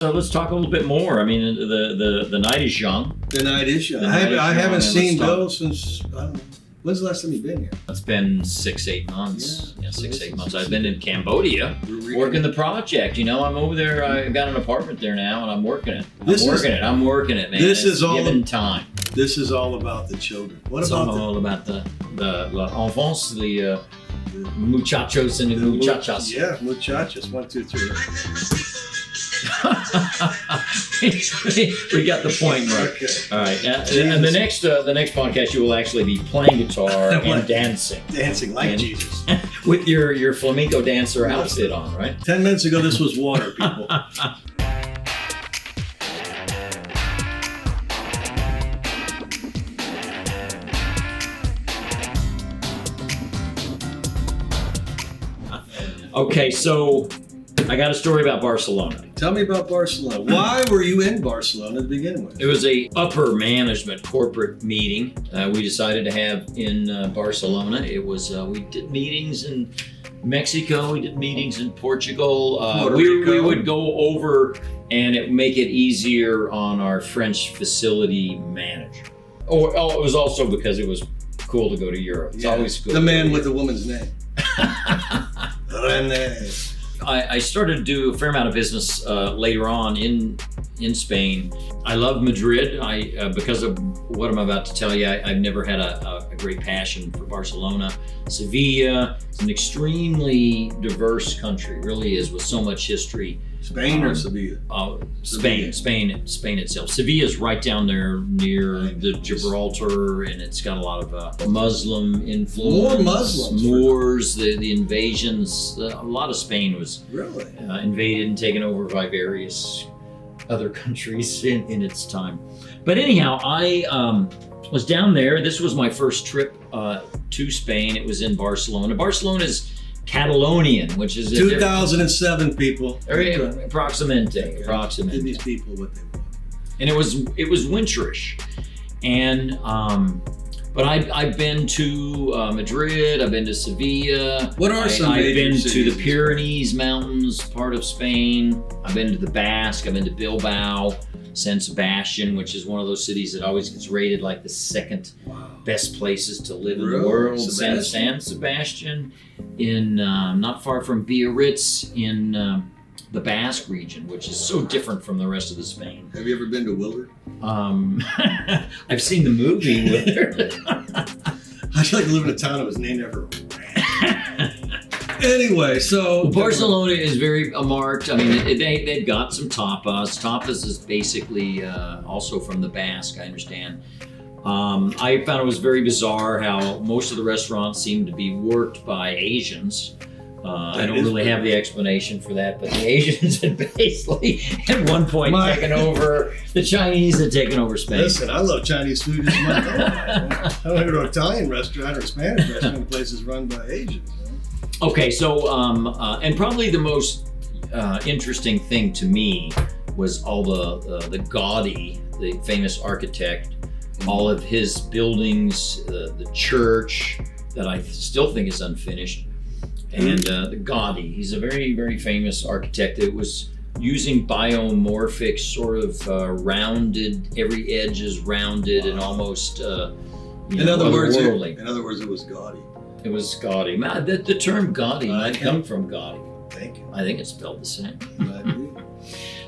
So let's talk a little bit more. I mean, the night is young. The night is young. The night is I young, haven't and seen let's talk- Bill since, I don't know. When's the last time you've been here? It's been 6-8 months. Yeah, Yeah, so 6-8 this months. is- I've been in Cambodia working the project. You know, I'm over there. I got an apartment there now, and I'm working it. I'm working it, man. This It's is all- given time. This is all about the children. What It's about all about the enfants, the muchachos and the muchachas. Yeah, muchachos. 1, 2, 3. We got the point, Mark. Okay. All right, and the next podcast, you will actually be playing guitar and dancing, Dancing like And- Jesus. with your flamenco dancer outfit on, right? 10 minutes ago, this was water, people. Okay, so I got a story about Barcelona. Tell me about Barcelona. Why were you in Barcelona to begin with? It was a upper management corporate meeting we decided to have in Barcelona. It was we did meetings in Mexico, we did meetings in Portugal. Puerto We Rico. would go over and it would make it easier on our French facility manager. Oh, it was also because it was cool to go to Europe. It's Yeah. always cool. The to go man to with the woman's name. Rene. I started to do a fair amount of business later on in Spain. I love Madrid. Because of what I'm about to tell you, I've never had a great passion for Barcelona. Sevilla is an extremely diverse country, really is, with so much history. Spain or Sevilla? Spain itself. Sevilla is right down there near the Gibraltar, and it's got a lot of Muslim influence. More Muslims. Moors, the invasions. A lot of Spain was Really? invaded and taken over by various other countries in its time. But anyhow, I was down there. This was my first trip to Spain. It was in Barcelona. Barcelona is Catalonian, which is a 2007, people. approximente. Give these people what they want. And it was winterish, and but I've been to Madrid. I've been to Sevilla. What are some I've major been to cities? the Pyrenees Mountains, part of Spain. I've been to the Basque. I've been to Bilbao, San Sebastian, which is one of those cities that always gets rated like the second best places to live in the Really? world. Sebastian? San Sebastian, in not far from Biarritz, in the Basque region, which is so different from the rest of the Spain. Have you ever been to Willard? I've seen the movie with her. I'd like to live in a town that was named after a rat. Anyway, so Barcelona is very marked. I mean, they've got some tapas. Tapas is basically also from the Basque, I understand. I found it was very bizarre how most of the restaurants seem to be worked by Asians. I don't really have the explanation for that, but the Asians had basically at one point taken over, the Chinese had taken over Spain. Listen, I love Chinese food as much. I don't go to an Italian restaurant or a Spanish restaurant. The place is run by Asians. Okay, so and probably the most interesting thing to me was all the Gaudi, the famous architect, all of his buildings, the church that I still think is unfinished, and the Gaudi. He's a very, very famous architect. It was using biomorphic, sort of rounded. Every edge is rounded and almost In other words, otherworldly. it was gaudy. It was Gaudi. The term Gaudi might come from Gaudi. Thank you. I think it's spelled the same. I do.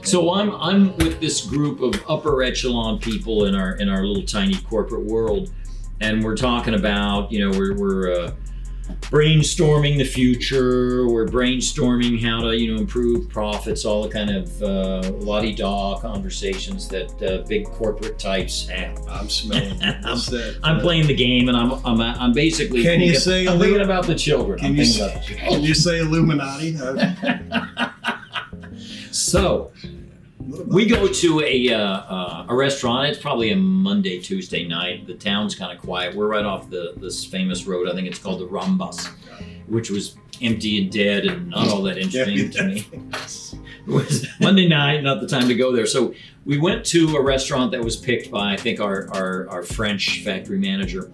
So I'm with this group of upper echelon people in our little tiny corporate world, and we're talking about, we're brainstorming the future. We're brainstorming how to improve profits. All the kind of la-di-da conversations that big corporate types have. I'm smelling. What's that? I'm playing the game, and I'm basically Can you say I'm thinking about the children. Can I'm you thinking say- about the children. Can you say Illuminati? So we go to a restaurant. It's probably a Monday, Tuesday night. The town's kind of quiet. We're right off this famous road. I think it's called the Ramblas, which was empty and dead and not all that interesting to me. It was Monday night, not the time to go there. So we went to a restaurant that was picked by, I think, our French factory manager,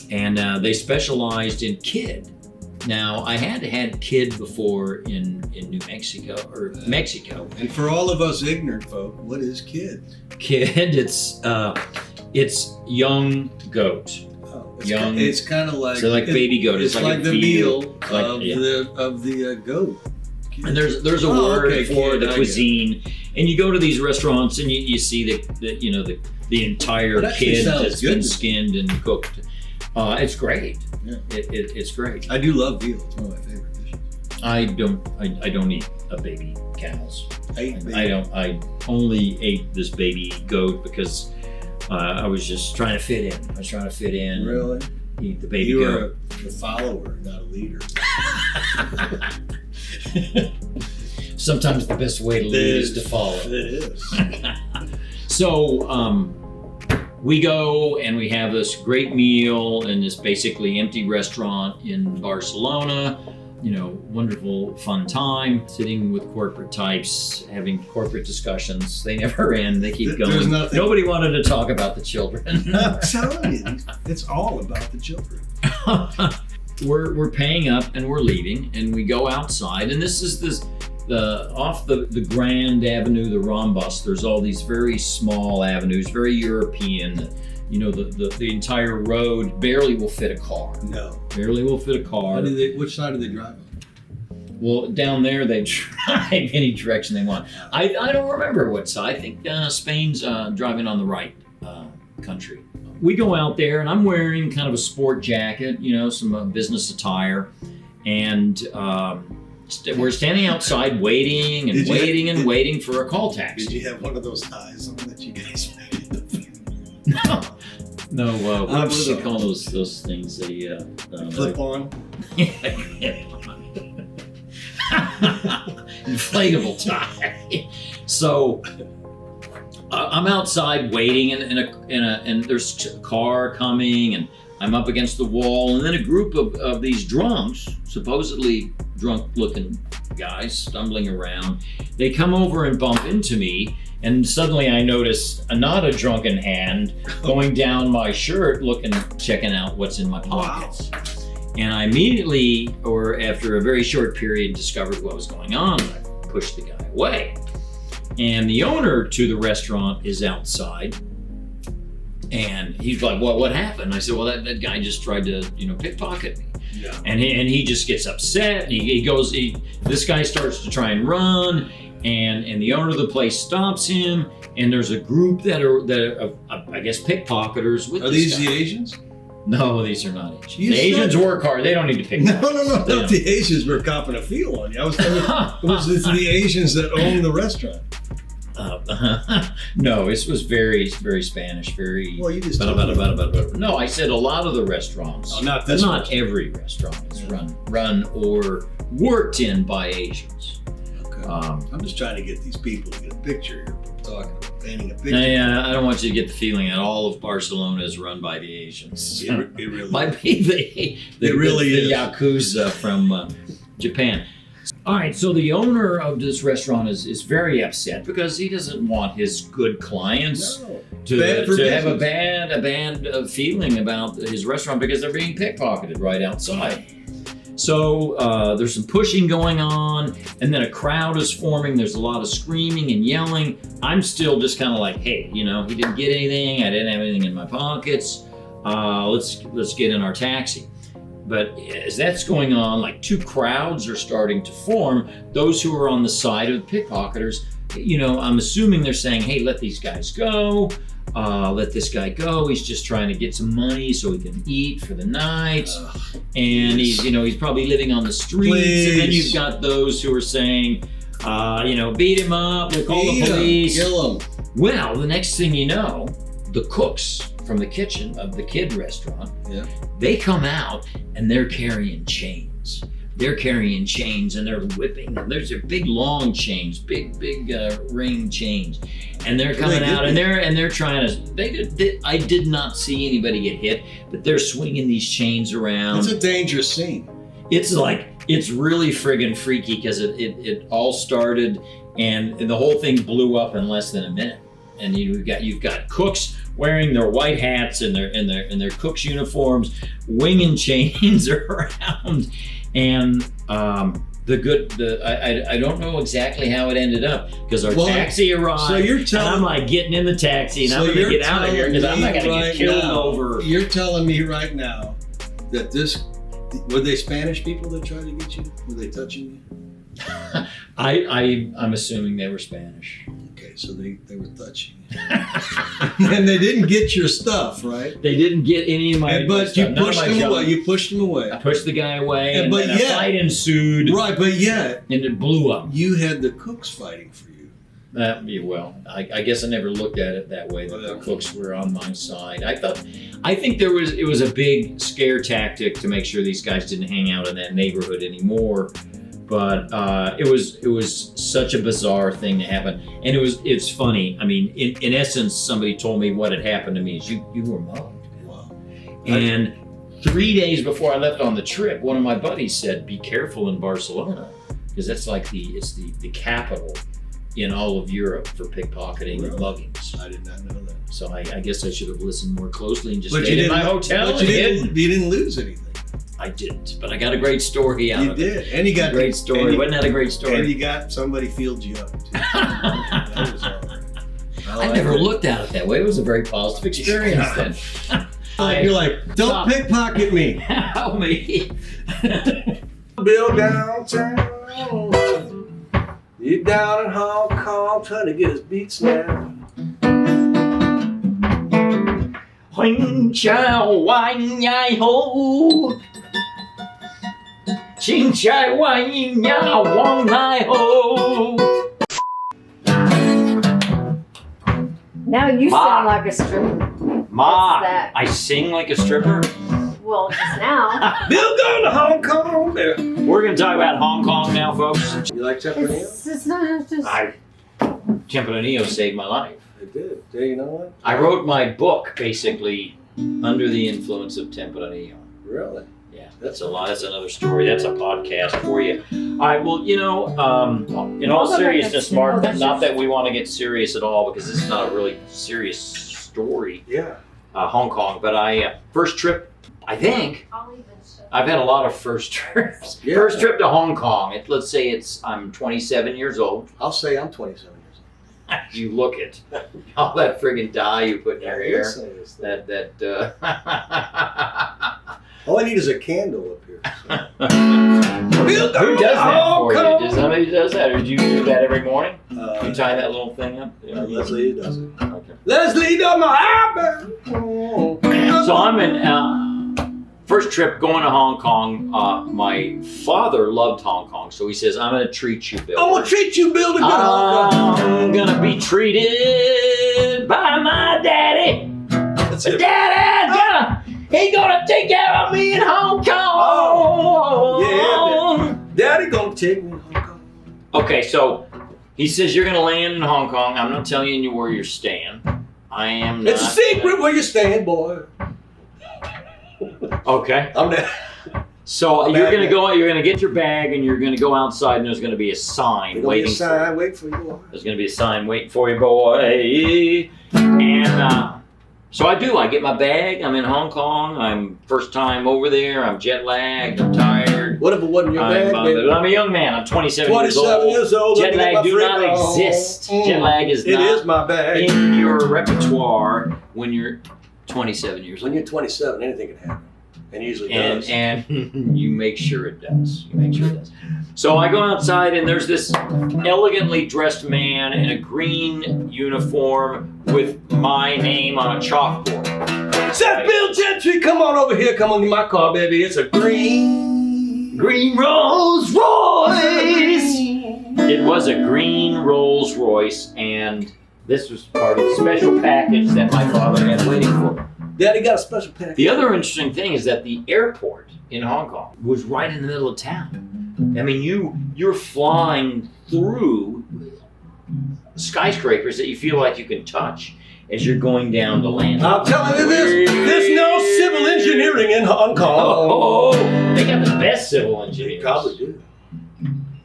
and they specialized in kid Now, I had kid before in New Mexico, or Mexico. And for all of us ignorant folk, what is kid? Kid, it's young goat. Oh, Young. It's kind of like, So like baby goat. It's like the veal of yeah. the goat. And there's a word for kid, the cuisine, and you go to these restaurants and you see the entire kid that's been skinned and cooked. It's great. Yeah. It's great. I do love veal. It's one of my favorite dishes. I don't eat a baby cows. I only ate this baby goat because I was just trying to fit in. I was trying to fit in. Really? Eat the baby you goat. You were a follower, not a leader. Sometimes the best way to lead is to follow. It is. So we go and we have this great meal in this basically empty restaurant in Barcelona. Wonderful, fun time, sitting with corporate types, having corporate discussions. They never end. They keep going. Nobody wanted to talk about the children. I'm telling you, it's all about the children. We're paying up and we're leaving, and we go outside, and this is off the Grand Avenue, the Ramblas. There's all these very small avenues, very European. The entire road barely will fit a car. No, barely will fit a car. Which side do they drive on? Well, down there they drive any direction they want. I don't remember what side. I think Spain's driving on the right country. We go out there, and I'm wearing kind of a sport jacket, some business attire, and we're standing outside waiting and waiting for a call taxi. Did you have one of those ties on that you guys made? No. What do they call those things? Flip on. Inflatable tie. So I'm outside waiting, and there's a car coming, and I'm up against the wall, and then a group of these drunks, supposedly drunk-looking guys, stumbling around. They come over and bump into me, and suddenly I notice not a drunken hand going down my shirt, checking out what's in my pockets. Wow. And I immediately, or after a very short period, discovered what was going on. I pushed the guy away. And the owner to the restaurant is outside. And he's like, what happened? I said, well, that guy just tried to, pickpocket me. Yeah. And he just gets upset. This guy starts to try and run, and the owner of the place stops him. And there's a group that are I guess, pickpocketers with this guy. Are these the Asians? No, these are not Asians. The Asians work hard. They don't need to pickpocket. No, not the Asians were copping a feel on you. I was thinking it's the Asians that own the restaurant. No, this was very, very Spanish. Very. Well, you just No, I said a lot of the restaurants. Oh, not this. Not every restaurant is run or worked in by Asians. Okay. I'm just trying to get these people to get a picture here. Painting a picture. I don't want you to get the feeling that all of Barcelona is run by the Asians. It really might be the Yakuza from Japan. All right, so the owner of this restaurant is very upset because he doesn't want his good clients to have a bad feeling about his restaurant because they're being pickpocketed right outside. So there's some pushing going on, and then a crowd is forming. There's a lot of screaming and yelling. I'm still just kind of like, hey, he didn't get anything. I didn't have anything in my pockets. Let's get in our taxi. But as that's going on, like two crowds are starting to form. Those who are on the side of the pickpocketers, I'm assuming they're saying, hey, let these guys go. Let this guy go. He's just trying to get some money so he can eat for the night. And he's probably living on the streets. Please. And then you've got those who are saying, beat him up. We'll call the police. Kill him. Well, the next thing you know, the cooks from the kitchen of the kid restaurant, they come out and they're carrying chains. They're carrying chains and they're whipping them. There's a big long chains, big ring chains, and they're coming out and they're trying to. I did not see anybody get hit, but they're swinging these chains around. It's a dangerous scene. It's really friggin' freaky because it all started and the whole thing blew up in less than a minute. And you've got cooks wearing their white hats and their cooks uniforms, winging chains around. And I don't know exactly how it ended up because our taxi arrived. So you're and I'm like getting in the taxi and I'm going to get out of here because I'm not going to get killed over. You're telling me right now that were they Spanish people that tried to get you? Were they touching you? I'm assuming they were Spanish. Okay, so they were touching you. And they didn't get your stuff, right? They didn't get any of my but stuff. you pushed them away. You pushed them away. I pushed the guy away, and but then a fight ensued. Right, but yet and it blew up. You had the cooks fighting for you. Well, I guess I never looked at it that way. That the cooks were on my side. I think it was a big scare tactic to make sure these guys didn't hang out in that neighborhood anymore. But it was such a bizarre thing to happen, and it's funny. I mean, in essence, somebody told me what had happened to me is you were mugged. Wow. And 3 days before I left on the trip, one of my buddies said, "Be careful in Barcelona, because that's like the capital in all of Europe for pickpocketing and muggings." I did not know that. So I guess I should have listened more closely and just But stayed in my hotel. But you didn't lose anything. I didn't, but I got a great story out of it. You did, and you got a great story. Wasn't that a great story? And you got somebody filled you up too. That was all right. I never looked at it that way. It was a very positive experience then. You're like, don't pickpocket me. Help me. Bill downtown. You down in Hong Kong trying to get his beats now. Huỳnh chào anh nhai ho, Chinh chai wai nhà wang nai ho. Now you sound like a stripper. Ma, What's that? I sing like a stripper? Well, just now. Bill going to Hong Kong. We're going to talk about Hong Kong now, folks. You like Tempranillo? It's not just. Tempranillo saved my life. It did. You know what? I wrote my book basically under the influence of Tempranillo. Really? Yeah, that's a lot. That's another story. That's a podcast for you. All right. Well, in all seriousness, Mark, not that we want to get serious at all because this is not a really serious story. Yeah. Hong Kong, but first trip. I think I've had a lot of first trips. Yeah. First trip to Hong Kong. Let's say I'm 27 years old. I'll say I'm 27 years old. You look it. All that friggin' dye you put in your hair. All I need is a candle up here. Who does that for you? Does somebody does that, or do you do that every morning? You tie that little thing up? Leslie does it. Okay. Leslie does my hair. So I'm in first trip going to Hong Kong. My father loved Hong Kong, so he says, "I'm going to treat you, Bill. I'm going to treat you, Bill, to go to Hong Kong. I'm going to be treated by my daddy. That's it. He's gonna take care of me in Hong Kong." Oh, yeah, Daddy gonna take me to Hong Kong. Okay, so he says you're gonna land in Hong Kong. I'm not telling you where you're staying. I am not. It's a secret where you're staying, boy. Okay. I'm there. So you're gonna go. You're gonna get your bag, and you're gonna go outside, and there's gonna be a sign waiting. Wait for you, boy. There's gonna be a sign waiting for you, boy. And so I do. I get my bag. I'm in Hong Kong. I'm first time over there. I'm jet lagged. I'm tired. What if it wasn't your bag, baby? I'm a young man. I'm 27 years old. 27 years old. Jet lag do not exist. Jet lag is not. It is my bag. In your repertoire when you're 27 years old. When you're 27, anything can happen. And usually does. And you make sure it does. You make sure it does. So I go outside and there's this elegantly dressed man in a green uniform with my name on a chalkboard. Says Bill Gentry, come on over here. Come on in my car, baby. It's a green Rolls Royce. It was a green Rolls Royce, and this was part of the special package that my father had waiting for me. Daddy got a special package. The other interesting thing is that the airport in Hong Kong was right in the middle of town. I mean, you're flying through skyscrapers that you feel like you can touch as you're going down the land. I'm telling you this, there's no civil engineering in Hong Kong. Oh, they got the best civil engineers. They probably do.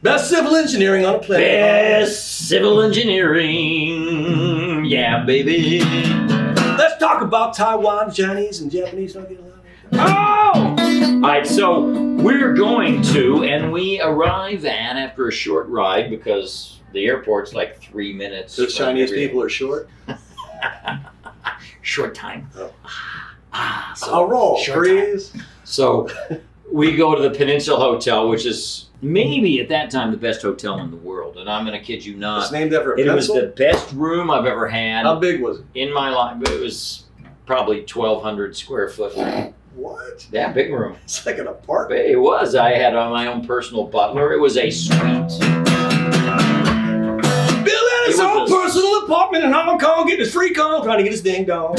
Best civil engineering on the planet. Best civil engineering. Yeah, baby. Let's talk about Taiwan. Chinese and Japanese don't get along. Oh! All right, so we're going to, and we arrive at after a short ride because the airport's like 3 minutes. Those from Chinese everything. people are short. Short time. Oh. So I'll roll, short time. please. So we go to the Peninsula Hotel, which is maybe at that time the best hotel in the world, and I'm going to kid you It's not. named after a It was pencil. the best room I've ever had How big was it? in my life. It was probably 1,200 square foot. What? Yeah, big room. It's like an apartment. It was. I had my own personal butler. It was a suite. Bill had his It own was personal apartment in Hong Kong, getting his free call, trying to get his ding dong.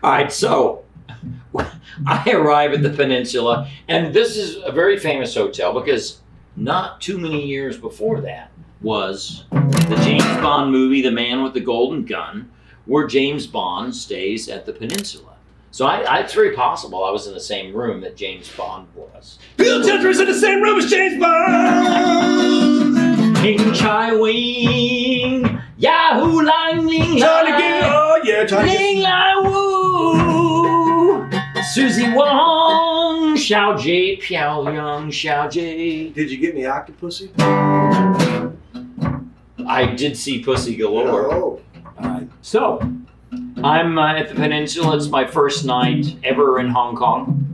All right, so I arrive at the Peninsula, and this is a very famous hotel because not too many years before that was the James Bond movie, The Man with the Golden Gun, where James Bond stays at the Peninsula. So it's very possible I was in the same room that James Bond was. Bill Chester is in the same room as James Bond. King Chai Wing, Yahoo Lang Ling Trying to get, oh yeah, trying to Ling get. Lai Wu, Susie Wong, Xiao Jie, Piao Yang, Xiao Jie. Did you get any octopussy? I did see Pussy Galore. Oh. Alright, so I'm at the Peninsula. It's my first night ever in Hong Kong.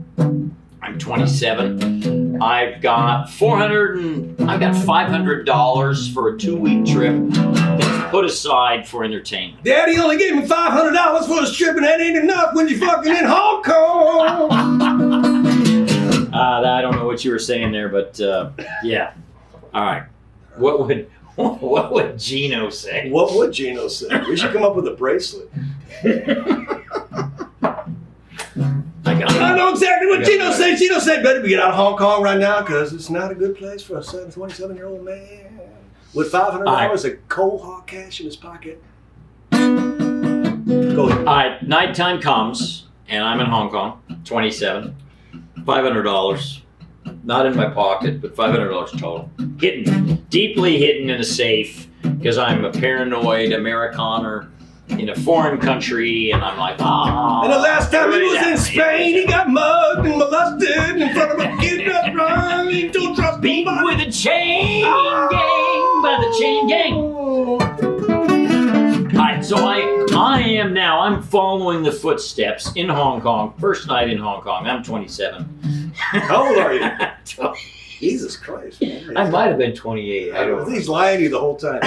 I'm 27. I've got $500 for a 2-week trip that's put aside for entertainment. Daddy only gave me $500 for this trip, and that ain't enough when you're fucking in Hong Kong. I don't know what you were saying there, but yeah. All right. What would Gino say? What would Gino say? We should come up with a bracelet. I know exactly what Gino said. Gino said, better we get out of Hong Kong right now because it's not a good place for a 27-year-old man with $500 of cold hard cash in his pocket. Go ahead. All right. Nighttime comes, and I'm in Hong Kong, 27. $500. Not in my pocket, but $500 total. Hidden. Deeply hidden in a safe because I'm a paranoid Amerikaner in a foreign country, and I'm like, And the last time he was in Spain, he got mugged and molested in front of a kid restaurant. He don't trust beat nobody. with a chain gang by the chain gang. All right, so I'm following the footsteps in Hong Kong. First night in Hong Kong. I'm 27. How old are you? Jesus Christ, man. I might have been 28. I don't know. He's lying to you the whole time.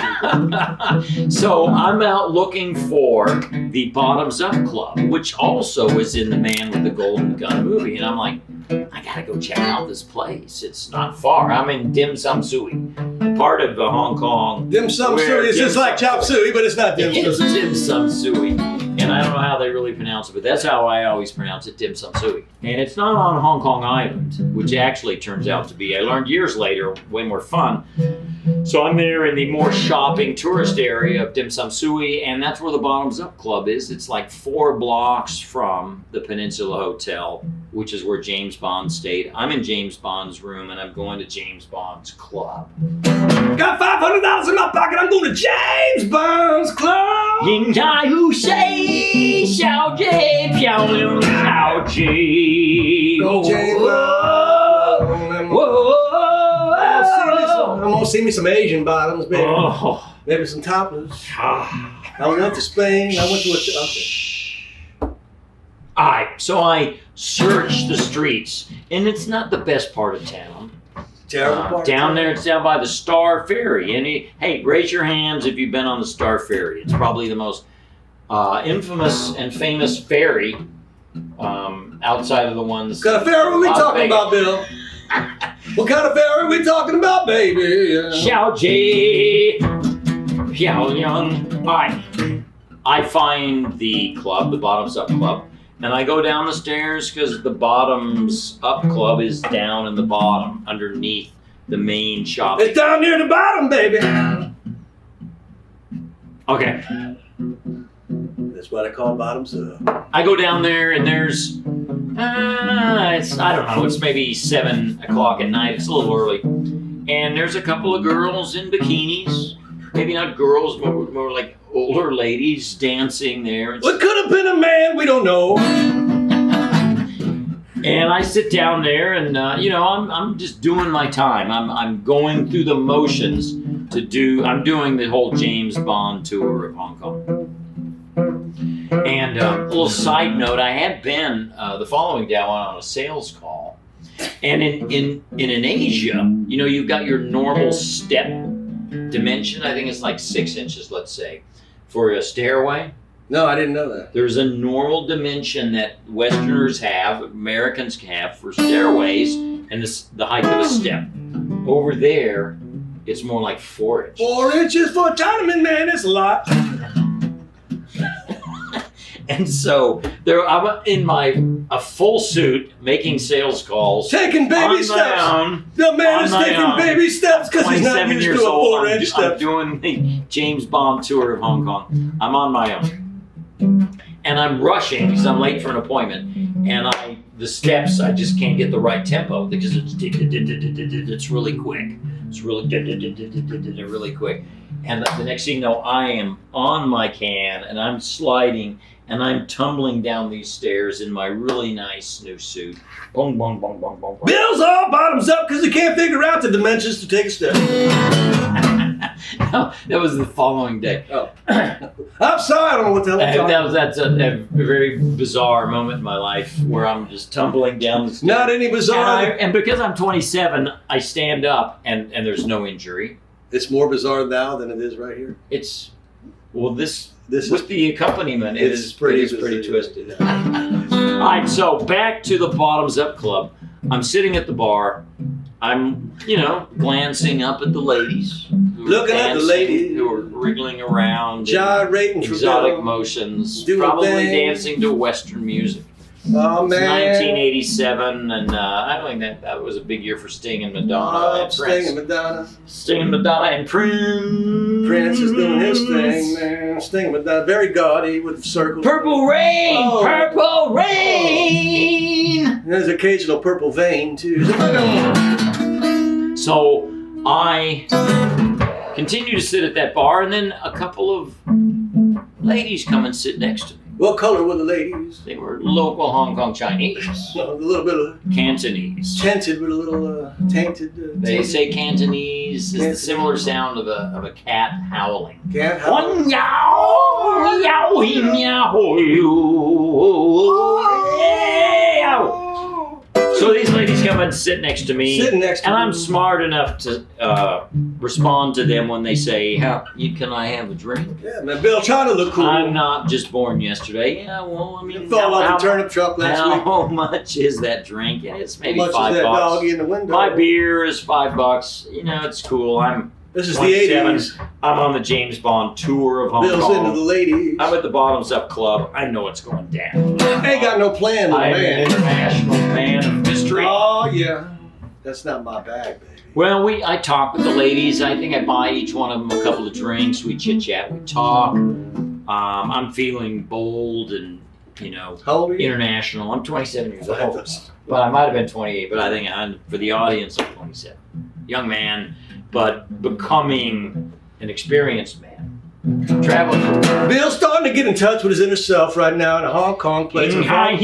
So I'm out looking for the Bottoms Up Club, which also is in the Man with the Golden Gun movie. And I'm like, I gotta go check out this place. It's not far. I'm in Dim Sum Sui, part of Hong Kong. Dim Sum Where Suey is dim just like sum Chop Suey, but it's not Dim It's Sum. Dim Sum Sui. And I don't know how they really pronounce it, but that's how I always pronounce it, Dim Sum Sui. And it's not on Hong Kong Island, which actually turns out to be, I learned years later, way more fun. So I'm there in the more shopping tourist area of Dim Sum Sui, and that's where the Bottoms Up Club is. It's like 4 blocks from the Peninsula Hotel, which is where James Bond stayed. I'm in James Bond's room, and I'm going to James Bond's club. Got $500 in my pocket. I'm going to James Bond's club. Yin Jai Hu Shei Xiao Jie Piao Liu Xiao Ji. Go James Bond. Whoa. I'm gonna see me some Asian bottoms, baby. Oh. Maybe some topless. I went to Spain. I went to a. Okay. Alright, so I searched the streets, and it's not the best part of town. Terrible part. Down there, it's down by the Star Ferry. Hey, raise your hands if you've been on the Star Ferry. It's probably the most infamous and famous ferry outside of the ones. What kind of ferry are we Las talking Vegas. about, Bill? What kind of ferry are we talking about, baby? Xiao Jie, Piao Yang. Alright, I find the club, the Bottoms Up Club, and I go down the stairs because the Bottoms Up Club is down in the bottom, underneath the main shopping. It's down near the bottom, baby. Okay, That's what I call bottoms up. I go down there and there's, I don't know, it's maybe 7 o'clock at night. It's a little early. And there's a couple of girls in bikinis. Maybe not girls, but more like older ladies dancing there. What could have been a man? We don't know. And I sit down there, and I'm just doing my time. I'm going through the motions I'm doing the whole James Bond tour of Hong Kong. And a little side note, I had been the following day on a sales call, and in Asia, you've got your normal step dimension. I think it's like 6 inches, let's say, for a stairway. No, I didn't know that. There's a normal dimension that Westerners have, Americans have for stairways, and the height of a step. Over there, it's more like 4 inches. 4 inches for a Chinaman, man, that's a lot. And so I'm in a full suit, making sales calls. Taking baby steps. The man is taking baby steps because he's not used to a 4-inch step. I'm doing the James Bond tour of Hong Kong. I'm on my own. And I'm rushing because I'm late for an appointment. And the steps, I just can't get the right tempo because it's really quick. It's really quick. And the next thing you know, I am on my can and I'm sliding and I'm tumbling down these stairs in my really nice new suit. Boom, boom, boom, boom, boom, boom. Bill's all bottoms up because he can't figure out the dimensions to take a step. No, that was the following day. Oh. I'm sorry, I don't know what the hell that's a very bizarre moment in my life where I'm just tumbling down the stairs. Not any bizarre. And because I'm 27, I stand up and there's no injury. It's more bizarre now than it is right here. This with the accompaniment, it is pretty twisted. All right, so back to the Bottoms Up Club. I'm sitting at the bar. I'm, glancing up at the ladies. Looking at the ladies. Who are wriggling around. Gyrating. Exotic motions. Probably dancing to Western music. Oh, man. It's 1987, and I don't think that was a big year for Sting and Madonna. Sting and Madonna. Sting and Madonna and Prince. Prince is doing his thing, man. Sting and Madonna. Very gaudy with circles. Purple Rain! Oh. Purple Rain! And there's occasional purple vein, too. So I continue to sit at that bar, and then a couple of ladies come and sit next to me. What color were the ladies? They were local Hong Kong Chinese. A little bit of Cantonese. tinted with a little tainted. They say Cantonese is the similar sound of a cat howling. Cat howling. So these ladies come and sit next to me, Sitting next to and me. I'm smart enough to respond to them when they say, can I have a drink? Yeah, man, Bill, trying to look cool. I'm not just born yesterday. Yeah, well, I mean, You fell off the turnip truck last week. how much is that drink? Yeah, it's maybe How much $5. is that doggy in the window? My beer is $5. It's cool. This is the 27. 80s. I'm on the James Bond tour of Hong Bill's Kong. into the ladies. I'm at the Bottoms Up Club. I know what's going down. Ain't got no plan, I'm man. an international man of mystery. Oh, yeah. That's not my bag, baby. Well, I talk with the ladies. I think I buy each one of them a couple of drinks. We chit-chat, we talk. I'm feeling bold and, How old are you? international. I'm 27 years old. But I might have been 28, but I think for the audience, I'm 27. Young man, but becoming an experienced man. Traveling for work. Bill's starting to get in touch with his inner self right now in a Hong Kong place. Trying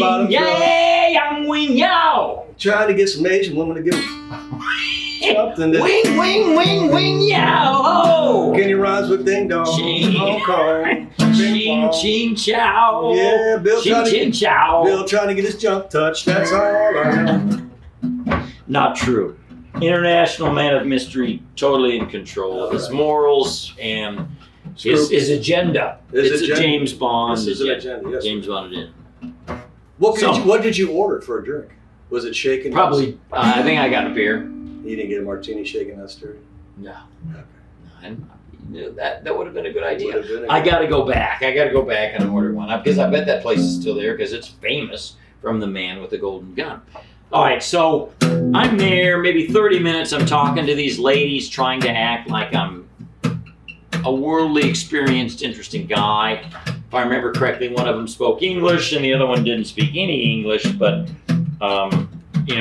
to get some Asian women to give him something. Wing, wing, wing, wing, yow, ho! Kenny rhymes with ding dong. Ching. Hong Kong. Ching, ching, chow. Yeah, Bill Ching, ching, chow. Bill trying to get his junk touched. That's all I know. Not true. International man of mystery, totally in control of his morals and his agenda. It's a James Bond This is an agenda, yes. James Bond agenda. What did you order for a drink? Was it shaken? Probably, I think I got a beer. You didn't get a martini shaken, not stirred? No. Okay. That would have been a good idea. Would have been a- I got to go back. and order one because I bet that place is still there because it's famous from the man with the golden gun. All right, so I'm there, maybe 30 minutes. I'm talking to these ladies, trying to act like I'm a worldly experienced, interesting guy. If I remember correctly, one of them spoke English and the other one didn't speak any English, but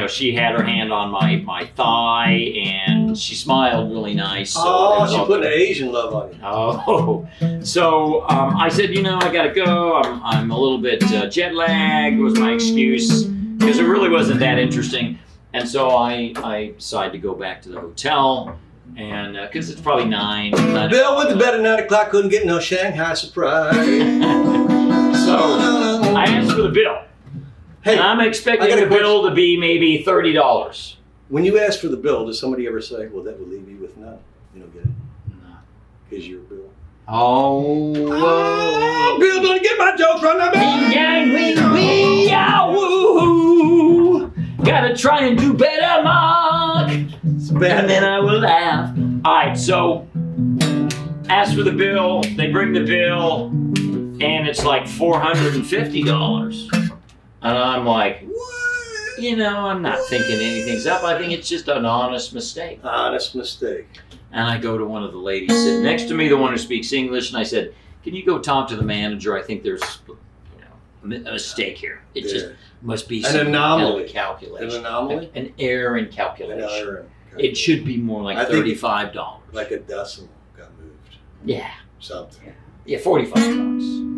she had her hand on my thigh and she smiled really nice. So she put an Asian love on you. Oh, so I said, I gotta go. I'm a little bit jet lagged was my excuse. because it really wasn't that interesting. And so I decided to go back to the hotel, and because it's probably 9. Bill went to bed at 9 o'clock, couldn't get no Shanghai surprise. So I asked for the bill. Hey, and I'm expecting I got the a bill to be maybe $30. when you ask for the bill, does somebody ever say, well, that would leave you with none? You don't get it. No. Because you're Bill. Oh, Bill, don't get my jokes right now, woo. Gotta try and do better, Mark. It's bad. And then I will laugh. All right, so ask for the bill. They bring the bill, and it's like $450. And I'm like, What? you know, I'm not thinking anything's up. I think it's just an honest mistake. Honest mistake. And I go to one of the ladies sitting next to me, the one who speaks English, and I said, can you go talk to the manager? I think there's, a mistake here. It just must be some anomaly. Kind of a calculation. An anomaly? An error in calculation. An error. It should be more like $35. Like a decimal got moved. Yeah. Something. Yeah, $45.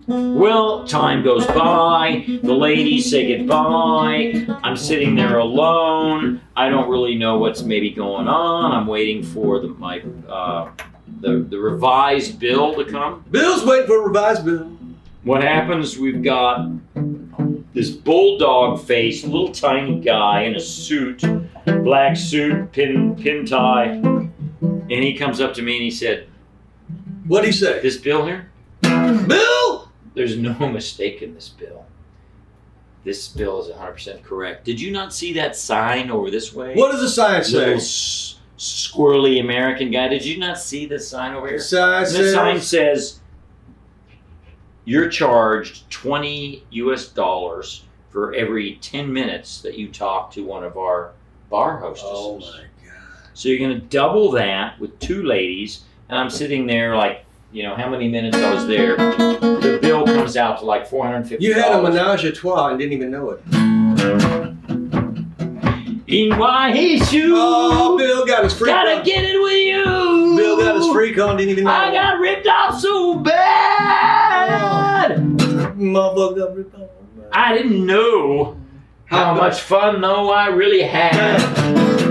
Well, time goes by. The ladies say goodbye. I'm sitting there alone. I don't really know what's maybe going on. I'm waiting for the revised bill to come. Bill's waiting for a revised bill. What happens? We've got this bulldog faced little tiny guy in a suit, black suit, pin tie, and he comes up to me and he said, What'd he say? "This bill here? Bill! There's no mistake in this bill. This bill is 100% correct. Did you not see that sign over this way? What does the sign say? Little squirrely American guy. Did you not see the sign over here? The sign says, you're charged $20 for every 10 minutes that you talk to one of our bar hostesses. Oh my God. So you're going to double that with 2 ladies, and I'm sitting there like, how many minutes I was there. The bill comes out to like $450. You had a menage a trois and didn't even know it. In why his shoes. Oh, Bill got his freak Gotta on. get it with you. Bill got his freak on, didn't even know I it. got ripped off so bad. Motherfucker got ripped off. I didn't know how much fun though I really had.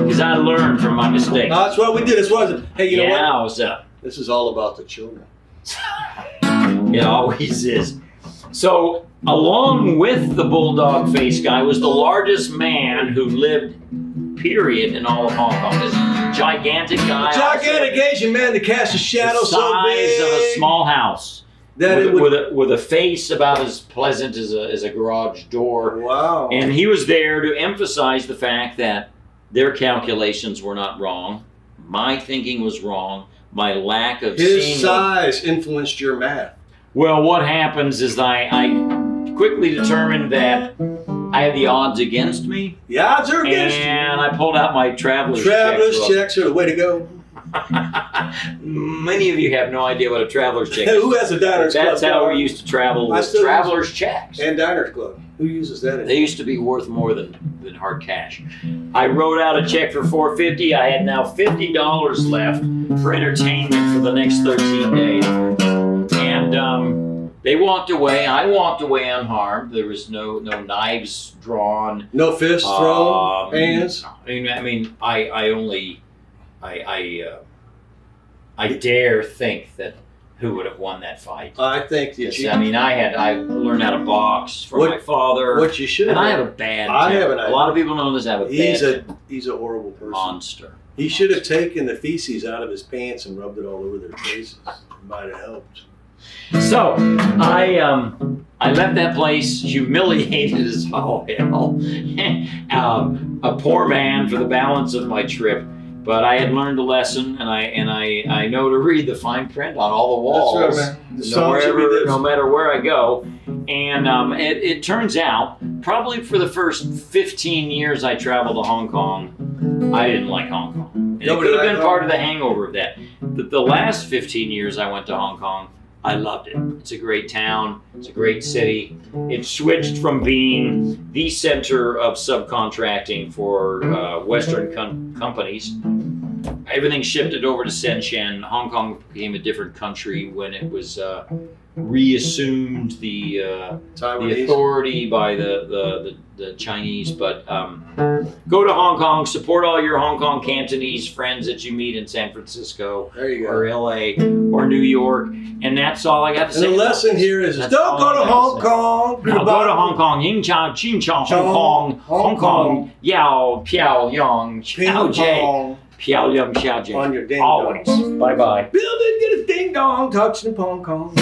Because I learned from my mistakes. That's what we did. That's what. Hey, you know what? Yeah, what's up? This is all about the children. It always is. So, along with the bulldog face guy was the largest man who lived, period, in all of Hong Kong. This gigantic guy. Gigantic Asian man that casts a shadow so big. The size of a small house. With a face about as pleasant as a garage door. Wow. And he was there to emphasize the fact that their calculations were not wrong. My thinking was wrong. My lack of His seeing size influenced your math. Well, what happens is I quickly determined that I had the odds against me. The odds are against you. And I pulled out my traveler's checks are the way to go. Many of you have no idea what a traveler's check is. Who has a Diners Club? That's how we used to travel with traveler's checks. And Diners Club. Who uses that anymore? They used to be worth more than hard cash. I wrote out a check for $450. I had now $50 left for entertainment for the next 13 days. And they walked away. I walked away unharmed. There was no knives drawn. No fists thrown. Hands. I dare think that who would have won that fight. I think that you. I learned how to box from my father. What you should. And I have a bad. I have an idea. A lot of people know this. I have a bad. He's a horrible person. Monster. He should have taken the feces out of his pants and rubbed it all over their faces. It might have helped. So I left that place humiliated as all hell, a poor man for the balance of my trip. But I had learned a lesson, and I know to read the fine print on all the walls. That's right, man. No matter where I go. And it turns out, probably for the first 15 years I traveled to Hong Kong, I didn't like Hong Kong. And it could have been part of the hangover of that. But the last 15 years I went to Hong Kong, I loved it. It's a great town. It's a great city. It switched from being the center of subcontracting for Western companies everything shifted over to Shenzhen. Hong Kong became a different country when it was reassumed the authority by the Chinese. But go to Hong Kong, support all your Hong Kong Cantonese friends that you meet in San Francisco There you go. or LA or New York, and that's all I got to And say. the lesson here is That's don't all go I to gotta Hong say. Kong. Now go to Hong Kong, Ying Chao, Chin Chao, Hong Kong, Hong Kong, Yao, Piao, Yang, Xiao Jie, Piao, Yang, Xiao Jie. On your ding Always. dong. Bye bye. Bill didn't get a ding dong touching Hong Kong.